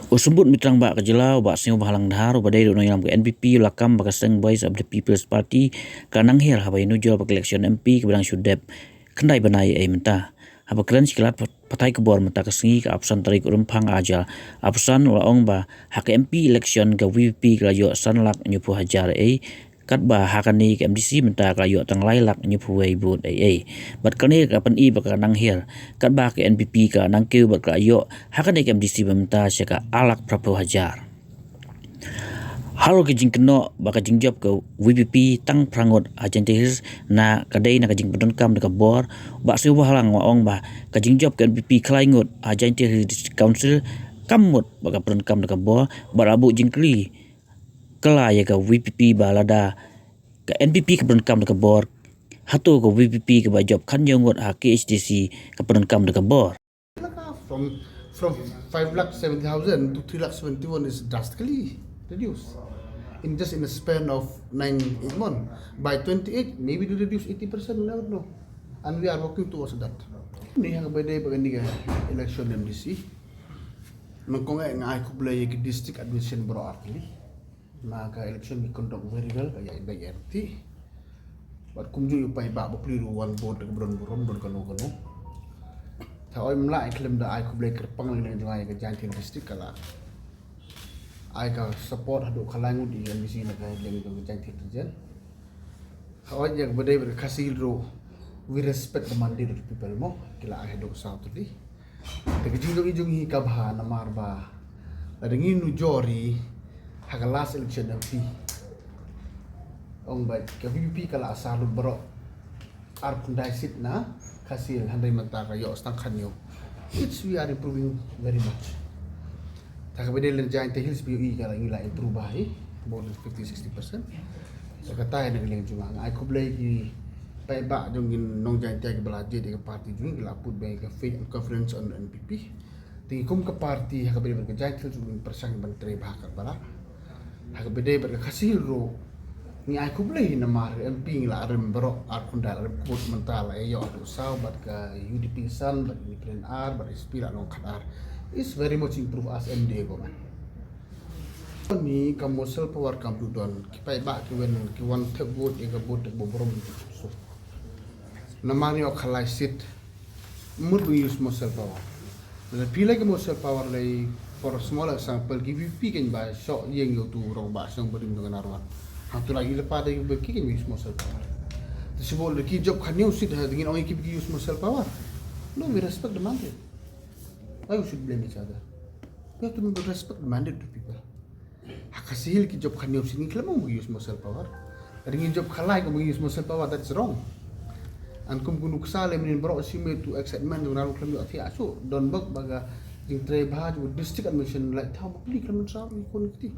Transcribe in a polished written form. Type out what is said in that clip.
Usumbut mitrang ba kejelau ba sing bahalang dhar badai do yang ke NPP lakam ba kaseng Voice of the People's Party kanang hir habai nujol ba election MP ke bedang Sudep kendai banai ai menta haba keren sikilat patai ke bor menta kesengi ke apsan tarik urempang ajal apsan ong ba hak MP election ke VP ke layo sanlak nyupu hajar ai kat ba hakani ke MDC menta ke layo tang lailak nyupu wei bud ai bat kani ka pen I ba kanang hir kat ba ke NPP ka nang ke ba ke layo hakani ke MDC menta syaka alak prapu hajar halo ke jing keno ba ka jing job ke VPP tang prangot agentis na kadai na ka jing pedon kam de ka bor ba su ba halang wa ong ba ka jing job ke NPP klaingot agentis district council kamut ba ka pedon kam de ka bor ba rabu jing kli kala ya ka VPP ba lada ka NPP ka pedon kam de ka bor hatu ka VPP ka ba job kan yongot ha KHDC ka pedon kam de ka bor From 5,70,000 to 3,71 is drastically reduced in just in a span of 9-8 months. By 28, maybe to reduce 80%, we never know. And we are working towards that. Ini yang berbeda dengan election MDC. Nongkong yang aku beli ke district administration bro artli. Maka election we conduct very well kayak indah RT. Buat kumju upai bak bepeliru one board ke beron kanu.ถ้าอ้อยมันละไอ้เคลมได้ไอ้คุบเลยกระปังเลยในไอ้กับจานเทียนดิสติกกันละไอ้กับสปอร์ตหัดขลายงูดีกันมิสินะครับเรื่องกับจานเทียนดิสติกถ้าอ้อยอยากบดได้บริคาซิลโร we respect the mandate of the people มั้งกีฬาไอ้ดอกสาวตุลีแต่ก็จริงๆจริงๆกับหานามาร์บาแต่เรื่องนี้นูจอรีหาก last election MP องค์แบบกับ VP กันละสารุบรออาร์คุนได้สิทธิ์นะhasil handai mata kayo stang kanyo which we are improving very much tak beda le giant hills PUE kala ngila improve bahi more than 50-60% kata yang dengan cuma ai ko blai ki pai ba jongin nong giant ke belaje de party jung la put by ke faith and conference on NPP tingi kum ke party ha beda ke giant hills jung persang ban tre ba ka bara ha beda ber ke hasil ro ni ai ko blai na mar MP la rem bro ar kunda rem kut mental yo adu saw bat ka UDP san bat ni plan R bat inspira no kadar is very much improve as MD go man ni commercial power kam du don ki pai ba ki wen ki wan thak bot e ga bot bo borom so na mar yo khalai sit mud we use commercial power the feel like commercial power like for a small example give you pick and by shot yeng yo tu rong ba sang bodim dengan arwan Hatu lagi lepas dari berki kan use muscle power. Tersebut lagi job kan new sit dengan orang yang use muscle power. No, we respect the mandate. Why we should blame each other? We have to respect the mandate to people. Hakasihil ki job kan new sit ni kalau mau use muscle power. Dengan job kalai kau use muscle power that's wrong. And kum gunuk sale menin bro sime to excitement dengan orang kelemu afi aso don bag baga jing tray bahaj district admission like tahu beli kelemu sahab ni kon kiti.